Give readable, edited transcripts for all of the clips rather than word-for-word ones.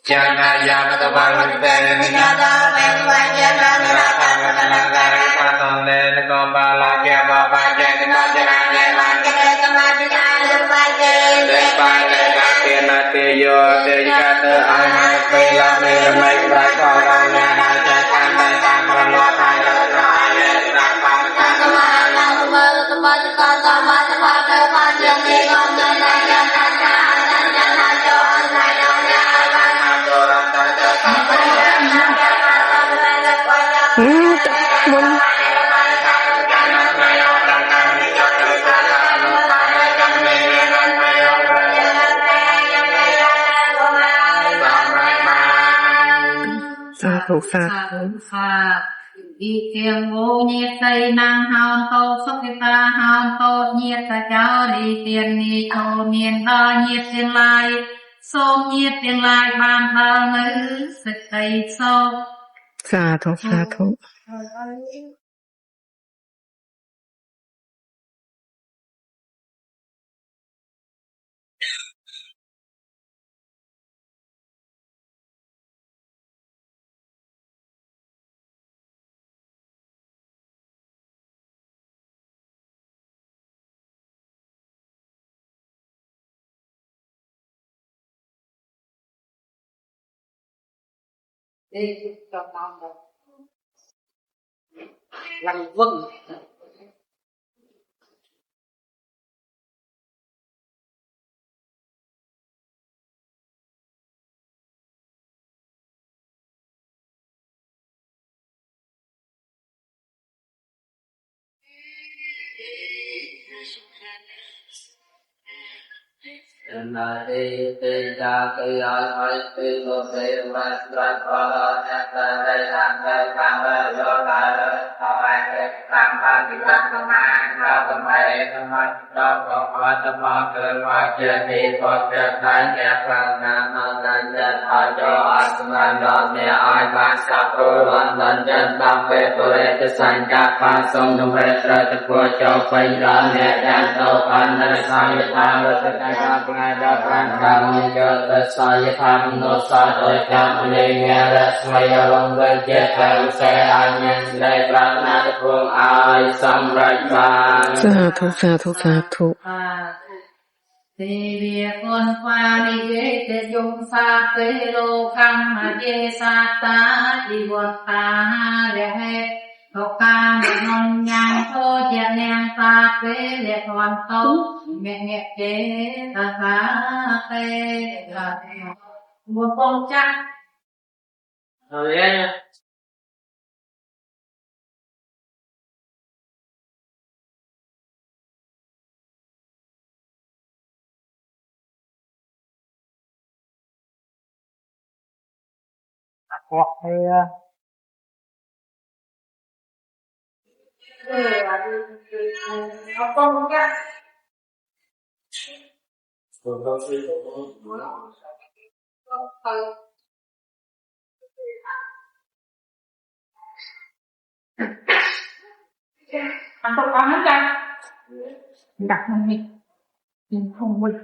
Jana jana tabang ten jana pen jana neraka neraka patong den gombala kya baba jen bajana den bajana kematinya lepajen lepajen kaki nati yo dejata ahai pila mermai prakoranya raja kamai kamran wakaya raya rakam kamalang kemal kemal kata mata mata panjang di gombala jana jana jo anayanya Thủ phạt ý kiến vô nhiệt tây năng hào tô xúc ta hào tô nhiệt ta cháu đi tiền đi thô miền ba nhiệt tiền lại xô nhiệt tiền lại bàn bao nữ sự tây xô xa thủ đi cho con được lăng vân na đi đi ra cây ai ai đi vô cây mà ra qua nhà ta đây làm đây làm đây vô lại thọ ai làm ba cái làm công an ra công ai công an ra công an tâm ma cơ ma chia đi có việc đại nhà làm nam nam đại nhân ai cho asman đó nhà ai ban sa pro lan lan chân tam về tôi để sanh ca pha sông đông về ra tập của cho phải ra nhà đàn tàu pan nơi sai tham rồi tất cả các ngài đã ban tham cho tất sai tham nó sa rồi tham nên nghe ra sai lòng về chết tham sẽ an nhân đây ban na phương ai sam rạch ban xa thủ thì việc con qua đi ghế để dùng sa tế lô khăn mà dê sa ta đi buồn ta để hết thọ ca để ngon nhang thô chè nang ta tế để hoàn tấu mẹ mẹ chế ta ta tế là một con chắc rồi nha hoặc hay một con chắc ăn con hết ra đặt mình không mình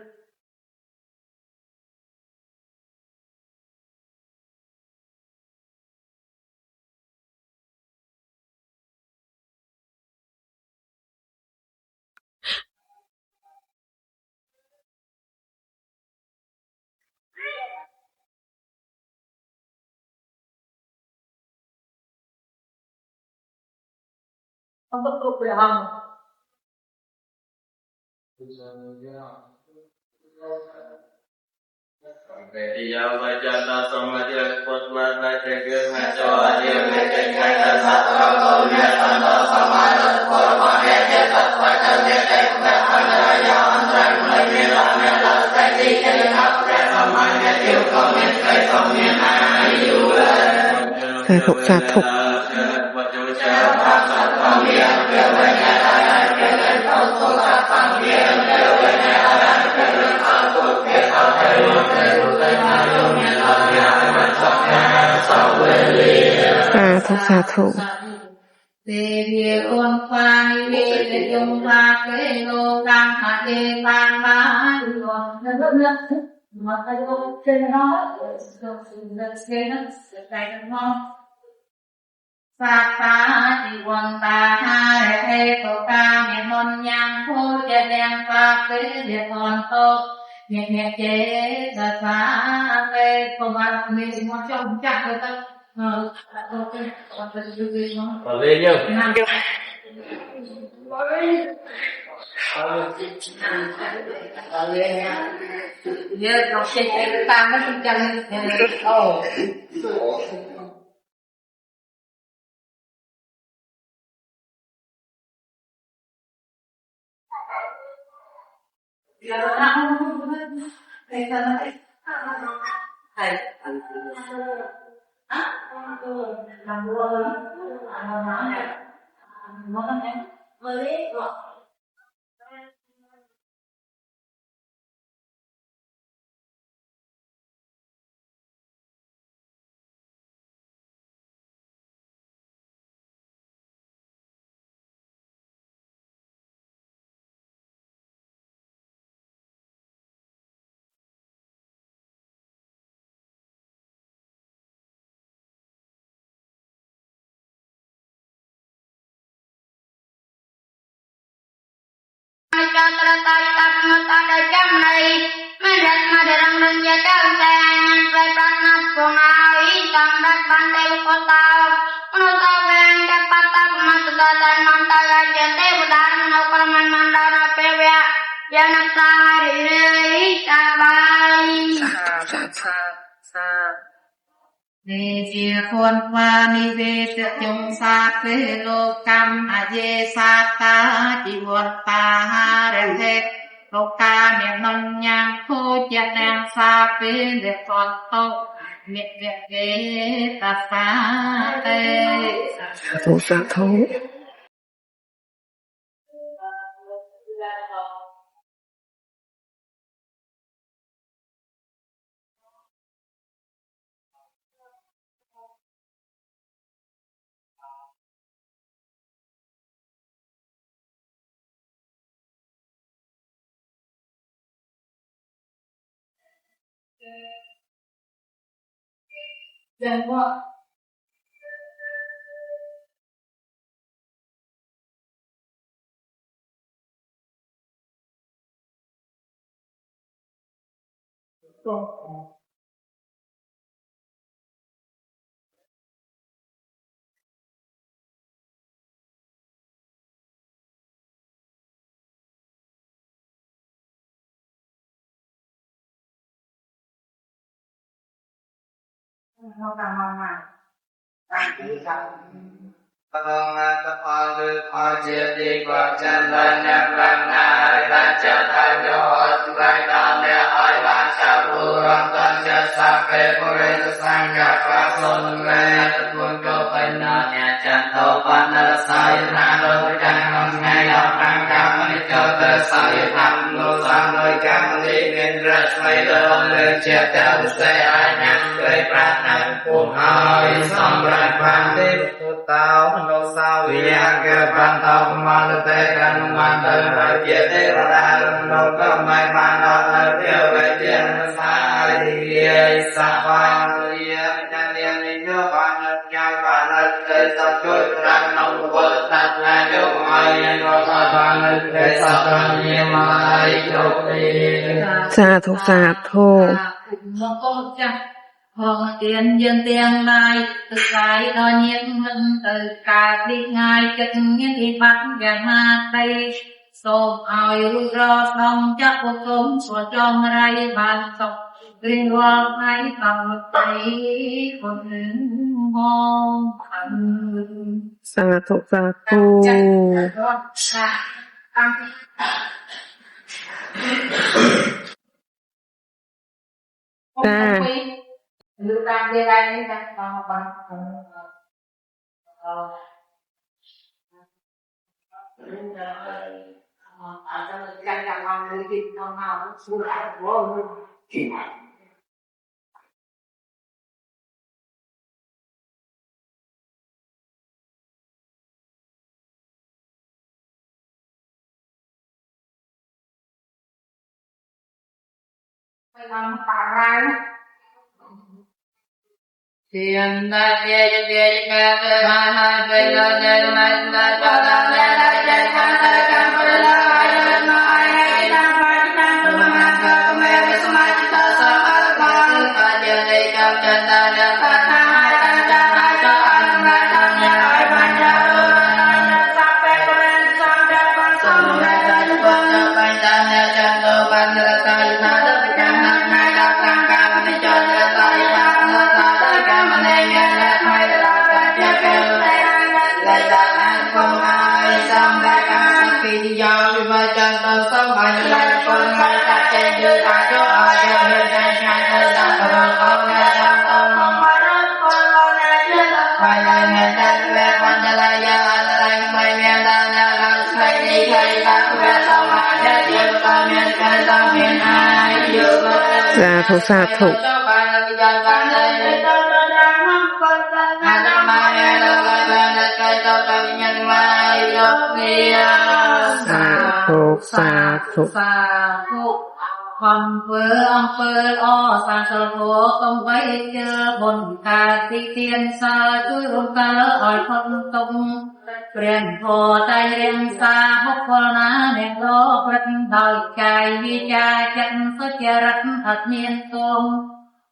không có cục để hầm về đi giao vai chân ta xong mà chưa quật qua vai thế kia mà cho nhiều người trên khai ta sát vào cầu nhà ta đó xong mà đất của mà nghe chết tất phải chân nghe đây mẹ thân là giao anh rằng người nghe là nghe là cái gì cái khắp cái xong mà nghe yêu không nghe cái không nghe ai yêu lên สาธุ สาธุ เตเยโอนควายเวทยงลาเกโลกังหะเอปังมาดุโนมาตะโยเจนะสุสุนเสนะสไตกันมอสัตตาติวันตาหาเอโตกาเมนนยังโพจะแดงปากเตเดตอนโตเมเมเจสัสาเวโกมาเมสิมชมจักเตCòn lên nhá. Nhớ trong xe chạy ta mới không chân ồ giờ nó thầy thầy thầy làm luôn làm món này mới gọi cho tay ta đời trăm này mới đặt mà để răng răng gia cao xe về ban nắp của nào ý tăng đất ban đêm của tao nó tao về các bát tao mà tự ta tay mang tay ra trên tế của đàn nó còn mình mang đàn nó phê vẹ gia nắp ta đi đi ta bay Ni chia khuôn qua ni về tự chung sa phê lô cam a dê sa ta chỉ buồn ta ha rèm hết lô ca miệng non nhang khô chẹt nàng sa phê để con tô miệng việc ghế ta sa têสาธุ Then what? Nó càng ngon mà. Đi qua chân lên nhạc lần này là chân thay đổi lại đàn để hỏi là cha bù rong tân chân sa phê bù rê tu sang gà phá xuân lê tất quân cơ phên nà nhà chân thâu văn nà sai nà đô chân hồng ngay đọc năng cảm ơn cho tơ sai thăm nô sang nơi cảm lý nên rạch mây đô lên chia theo xe ai nhạc gây phát năng cùng hơi xong rạch văn tiếp tao nô sao vì cơ văn tao mà lưu tế căn mà tân hơi chia tế và đa nô cơ may mà nó hơi tiêu về tiền xa đi xa hoa chân liên đi nhớ và nhật nhai và nật tế sa chuối răng nông vợ thật là nhớ ngoài nó sa và nật tế sa chân như mai chụp đi สาธุสาธุ Một con chăng Hồn tiền dân tiền này từ cái đó nhiên mình từ cả đi ngay chất nhiên thì bắt gần mà đây xôm ai rủi ro xong chắc cuộc sống của trong rai bàn sọc liên quan hay tầm tayคนมองขัน สาธุสาธุ จ้าLưu đang đi đây đang vào bằng Thiên đại địa địa ca cơ hai hai cây la địa mai la ca la địa la địa ca la ca mơ la hai la ma hai hai la ba la ma ma ca me me sma ta sa a ba ca địa địa ca ca ta la ca ta hai ta ta ha ta an ma ta ne hai ba ta na sa pe ren sa ta pa sa me ta ju ba ta pa ta ne cha to ba na ta ju na ta ca na na la ka ka me cha ta ta ya na ta ta ca me ne ya Sa thu sa thu sa thu Hồng phơ ông phơ o sa sơ thố không vấy chơ bồn ca ti tiên sa chui rung tơ ỏi phân tung Priền thô tay riêng xa hốc phô ná đèn lô vật đời cài vi cha chân phất cha rắc thật nhiên tôm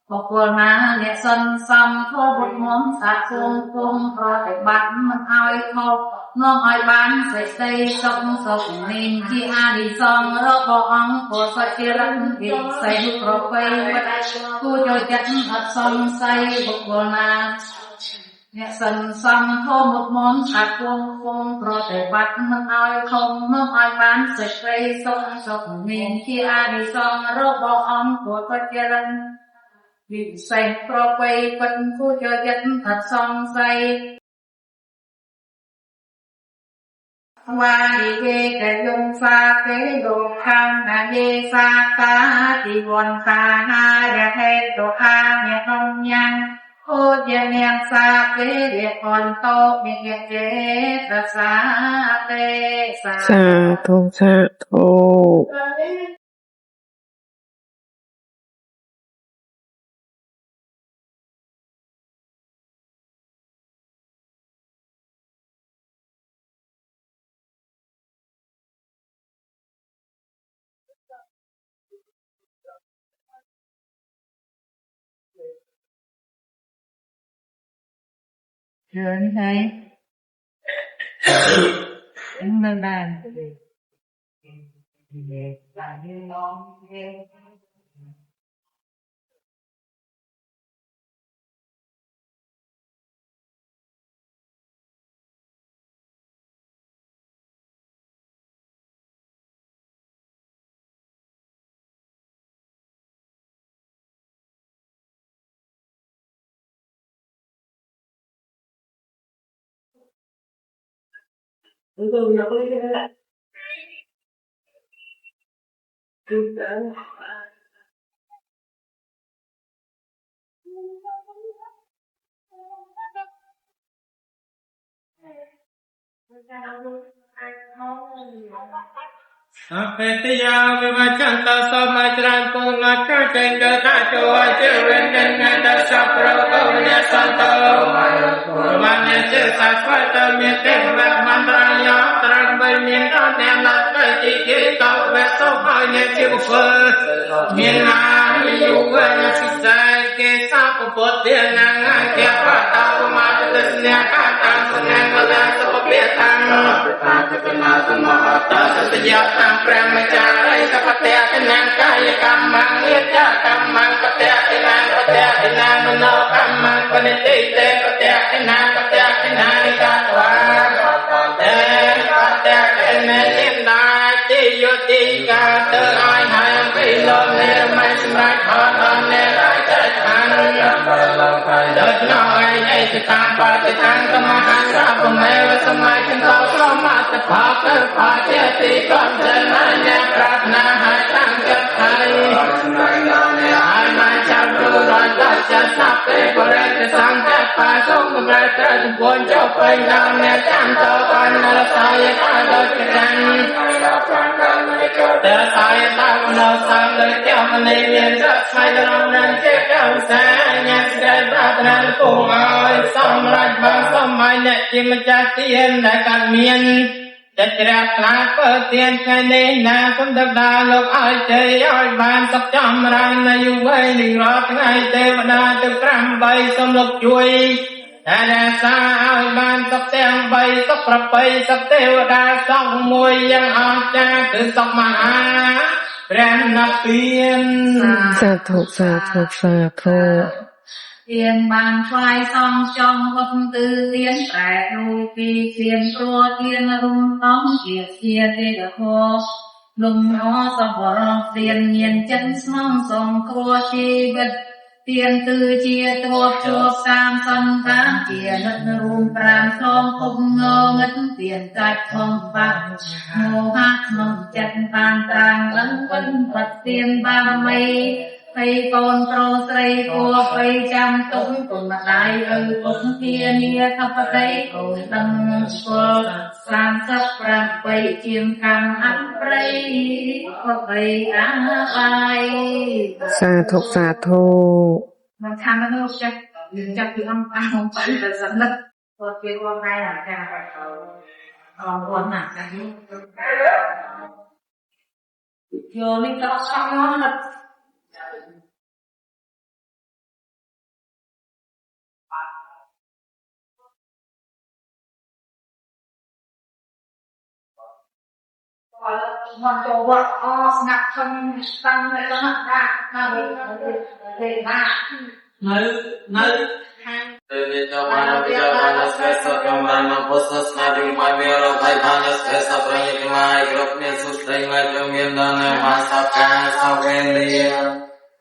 hốc phô ná đèn sân xăm thô bột món sạc phương phương rồi bắt mất ai thô nông ai bán sẽ xây sông sọc nên chi a đi song rô bò ong của phật chi rắn thì xây hút rô quay vật khu cho chất thật sông xây hốc phô ná Nhẹ sân xăm thô một món sạc phương phương rồi để bắt mất ai không nông ai bán sẽ xây sông sọc nên chi a đi song rô bò ong của phật chi rắn thì xây rô quay vật khu cho chất thật sông xây Hoa đi ghê kẻ dung pha kế đồ khang nà ghê pha ta đi vòn pha ha đẹp hết đồ khang nhẹ không nhang ô dè nèng pha kế đẹp còn tô miệng ghê ghê ta sa tê sa thu Rồi như thế Cảm ơn bạn Apetiya vivachanta samajran punga kacengga tacoa cewen dengan dasar prokaunya santo Vanya cesasvata mitin mantraya terang berminta nelat kecikir kau besok hanya ciufa Minah yuga sisai kisah kepotian nangan kiapa tahu matusnya kata senang malah sepepiatan Kenal semua atas sejak Brahmacari seperti tenang kaya kamang Yudha kamang ketia-tenang Meno kamang penitite ketia-tenang Nikatwa ketia-tenang Nimdai tiyo tiga Terai hayam pilom Nirmai semrat hodon Nirai terkan Đợt nói ấy thì tăng kemahan ទីកំចិនឲ្យអ្នកប្រាថ្នាឲ្យតាំងចិត្តហើយហើយបានចាប់រួចរាល់ដល់ចិត្តស្ដាប់ទេបរិទ្ធសង្ឃបាសូមសម្រាប់ត្រូវចំពោះចុះពេញដល់អ្នកចាំតបានរសាយថាដល់ចាញ់តែសាយតាមនៅសាមលើចាំនេះមានរកឆ្លៃដល់នឹងជាកៅសាញាស្រីប្រាថ្នាគង់ឲ្យសម្រាប់បានសម័យអ្នកជាម្ចាស់ទានដែលកាត់មានចិត្តជ្រះថ្លាពើទានថ្ងៃនេះណាគុំទឹកដាលោកឲ្យជ័យឲ្យបានសុខចំរានអាយុវែងនឹងរាល់ថ្ងៃទេវតាទឹក8សូមលោកជួយតែរក្សាឲ្យបានសុខទាំង3សុខប្រពៃសុខទេវតាសុខមួយយ៉ាងអស្ចារ្យគឺសុខមហាព្រះនិព្វាន สาธุสาธุสาธุ tiền bàn khoai xong trong vật tư tiến trẻ đôi vì tiền chua tiên lung tóm chia chia tê đờ khô lung nó xong bỏ rong tiền nhiên chân xong xong cua chi vật tiền tư chia tuột chua sam sân cám chia nứt rùm pram xong không ngơ ngất tiền cạch không bạc mô hát mong chân bàn tràng lẫn quấn vật tiền ba mây hay con trâu xây cua hay trăm túng cùng mặt đại cũng kia nia thắp đấy cùng tâm cô sam sắc ra bay chim cam ăn bay có bay á bay สาธุสาธุ มันทำมันต้องจับจับอยู่ลำปางของไปแต่สำนึกตัวเกี่ยวกับอะไรหลังจากวันหนักกันโยนี่ก็ช่างน้องนะมันจะว่าอ๋อสนับสนุนตั้งในระดับน่าเลยมากnơi Devi Jabana Vijabana Svesa Kamana Postas Nadi Mavira Vaibhana Svesa Pranyakimai Grupni Sustai Majumindana Masaka Savendiya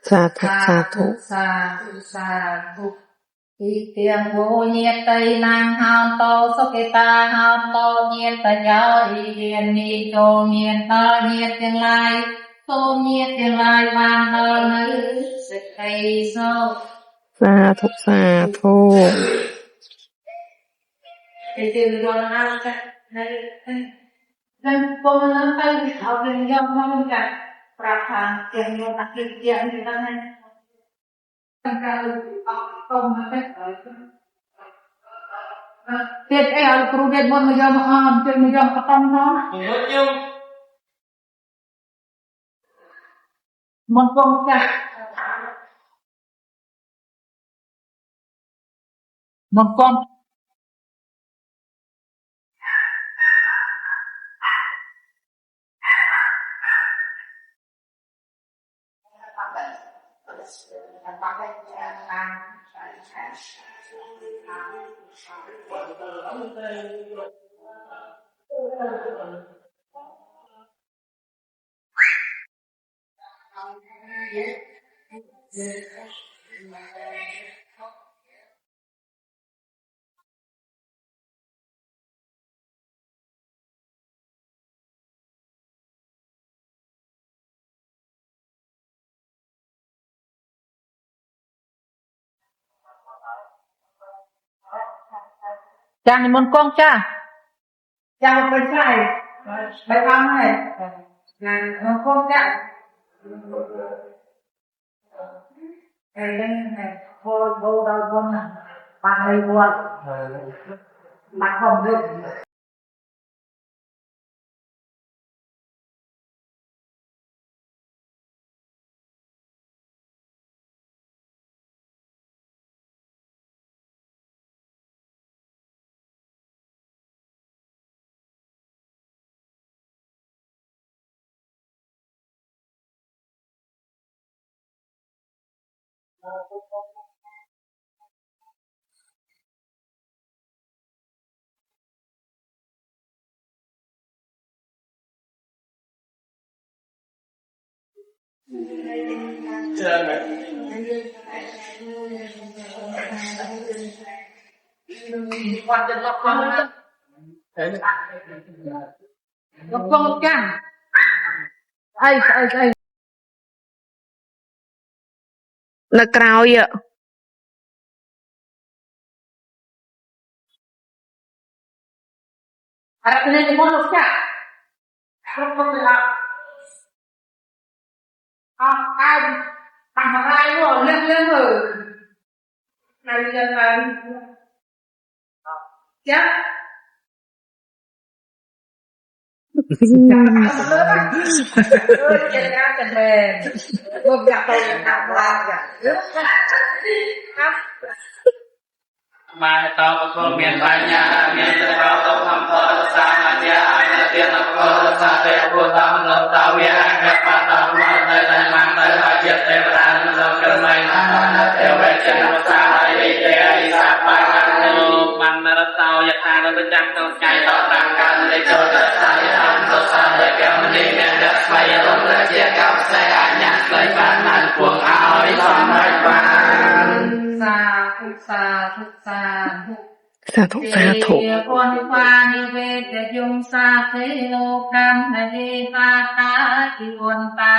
สาธุสาธุ sa thu khi tiền vô nhiệt tây nàng hào to số cái ta hào to nhiệt ta giáo hiền ni cho nhiệt ta nhiệt tương lai tô nhiệt tương lai vàng hơn nữ sẽ cây sâu สาธุสาธุ thì từ đó là cái nên cô nó tay học đường dòng không cả praphan tiền nhiều đặc biệt tiền thì nó này không phải tiết ấy là kru điện môn mà dòng trên mà dòng có tâm nó môn công chặt môn công Jangan mengkong cha, jangan percaya, berapa ni? Jangan mengkong cha. Ini bol dal bol, pakai buat, makan dulu. Quan chân lọc con ลบกองจังไอ้ Nó cao vậy. Harap na ni Monos ka. Harap mo na. Ang maray mo, lang mo. Nalilan. Siya? Mai tao có miền Tây nhà miền Tây bao tông thăm thọ sang nhà anh tiền năm có sa tê của tao lập tao bia anh gặp bạn tao mà tay tay mang tay tay chết tê ra nó cần mày theo về chân nó xa lại đi tê đi xa ba ăn nó bằng nó tao giật hàng nó bên trong tao chạy tao tăng can để cho đất sai ăn tao xa để kéo mình đi miền đất mày không để chia cặp xe anh nhặt lấy bàn ăn cuồng áo đi xong mày bàn Sa thu สาธุสาธุ คนวานิเวศยงสาเทโลกัมมะเดตาตาจิวันตา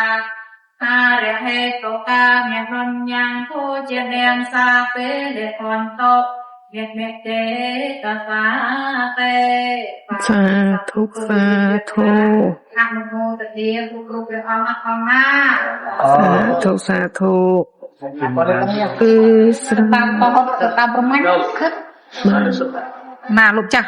อาเรเหตุกาเมรนยังโคเจเดงสาเปเลคนโตเยเมเตตาสาเต สาธุสาธุ อะโมตเตียกุกรุเปอมะคมา สาธุสาธุสา ตามปอดตามประมาณคึกมาลูกจ้ะ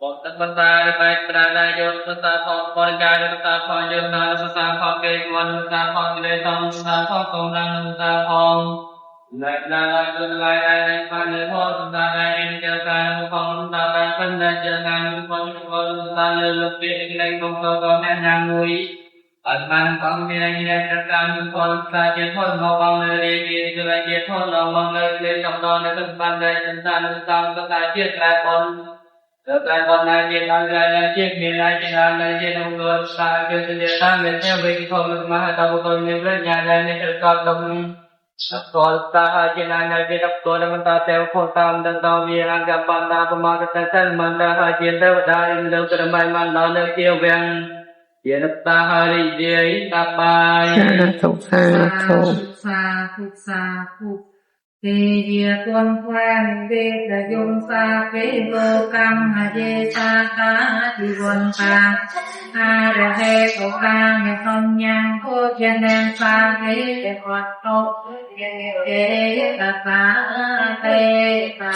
Một tất bần ta đi bạch đà đại yốt tất ta phong bần ca tất ta phong yốt ta tất ta phong cây quân tất ta phong lê tông tất ta phong công năng tất ta phong lại đà đại yốt lại ai đại phan lê phong tất ta đại in kêu ca phong tất ta đại phân đại chân ngang phong tất ta lê lập viện đánh công cơ có mẹ nàng núi ẩn mang phong đi đánh nhẹ tất ta phong tất ta chết thôn ngọc bằng lê đi đi cứ lại chết thôn ngọc bằng lê lên trong đó để tất ban đại chân tất ta chết lại phong tất cả con này chỉ là cái chiếc miền này chỉ là cái chiếc đồng hồ sa cho sự việc ta mình theo việc thôi mà tao còn mình rất nhà này nên tất cả đồng con ta chỉ là cái việc của mình ta theo khôn tam dan tao vì là gặp bạn ta cũng mà cái thân mình đã hai chiến đấu đã in đâu cái may mắn nó được tiêu vàng chiến ta hari đi ta bài สาธุสาธุ เตเยตวนแควนเวทยงสาเปโลกัมมะเยสาตาจิวันตาอาระเหตุกาเมตอนยังโคเจเนสาเปเลคนโตเยเตตาสาเต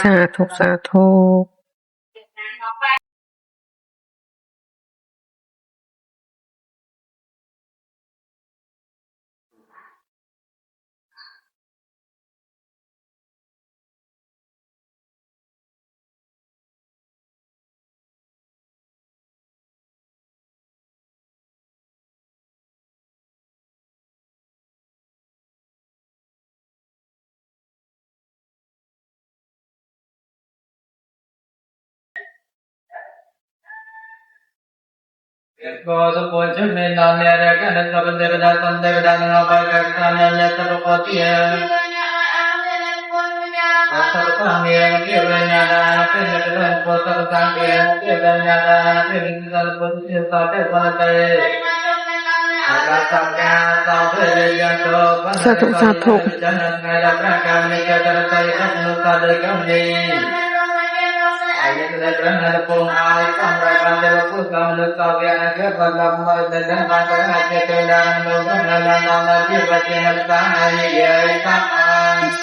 สาธุสาธุ Go the boy to me on the other kind of the Devada and Devada and Abaka and let the Potia. After the Tami and Kirana, Pinnacle for the Tami and Kirana, Pinning the Potia started one day. สาธุสาธุ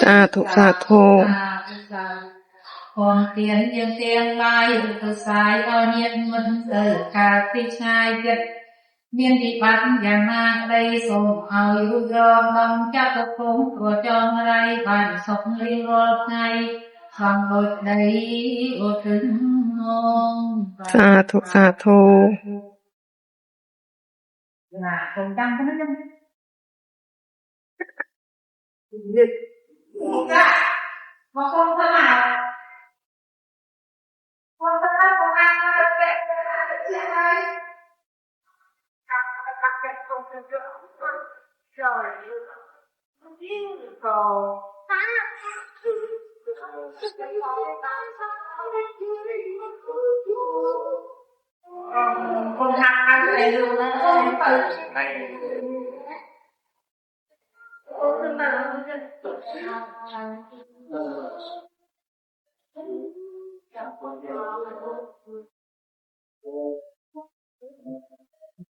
สาธุสาธุ ค còn tiền dương tiền lai từ sai ở nhiệt mân từ cả phi trai kết miên thị bắtយ៉ាងណាក្តីសូមឲ្យរួចរងដំចាក់កុំក៏ចងរៃបានសុខរៀងរាល់ថ្ងៃខំដូចដីអត់ถึงងង สาธุสาธุ ណាកុំចាំទៅហ្នឹងចាមកកុំទៅណាមកទៅណាមកអានទៅពេកទៅហើយ con thằng ăn này luôn đó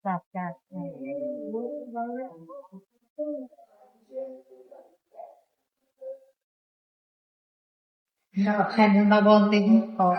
chặt chặt nó có khen nó bon tính còn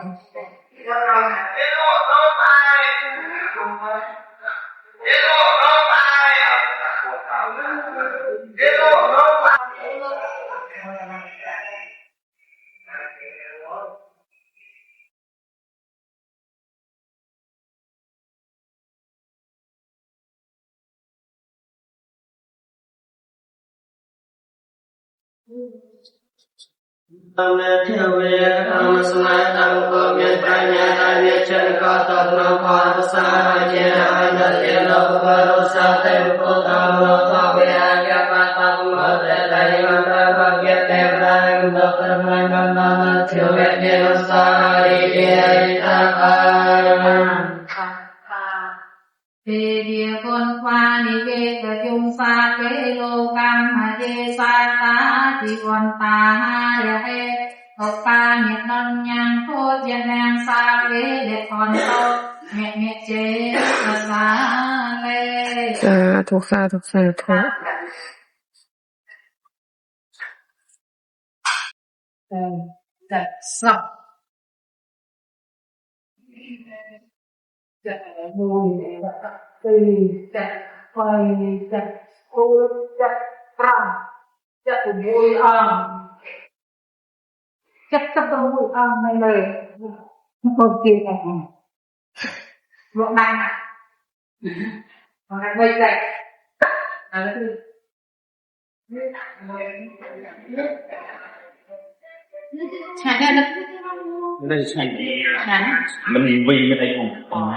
Theo về tham sanh tăng cơ miên pranya đại việt chân có tập nam phật sa hai chia hai đất thiên lâu cơ đô sa tem cô tam lô thọ về an gia phát tâm mơ tế đại man ta bạc việt tem ra đô cơ mai man na theo về thiên sa hai chia ta ca về địa con qua ni về cả chung sa kế lô cam hà dê sa ta chỉ còn ta ha he học pa nhiệt non nhang thô dân nàng sa kế để còn tâu mẹ mẹ chế là sa lê สาธุสาธุสาธุ จัดสับจัดมวยจัดตีจัดไฟจัดโคจัดปรำจัดมวยอ่างจัดกับมวยอ่างไม่เลยคนกินไงบอกได้นะบอกได้ไม่ได้อะไรคือ chả ra được đây thành chả mình vì cái đây không rồi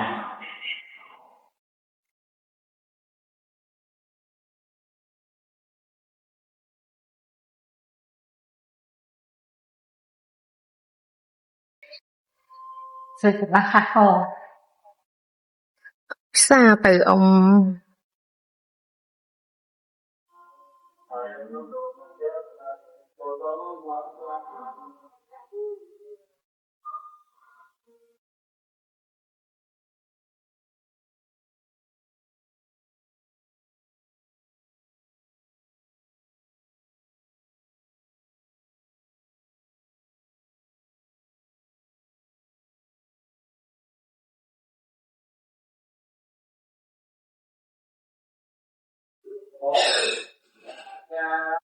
thật là khát khổ สาទៅអ៊ំ Yeah.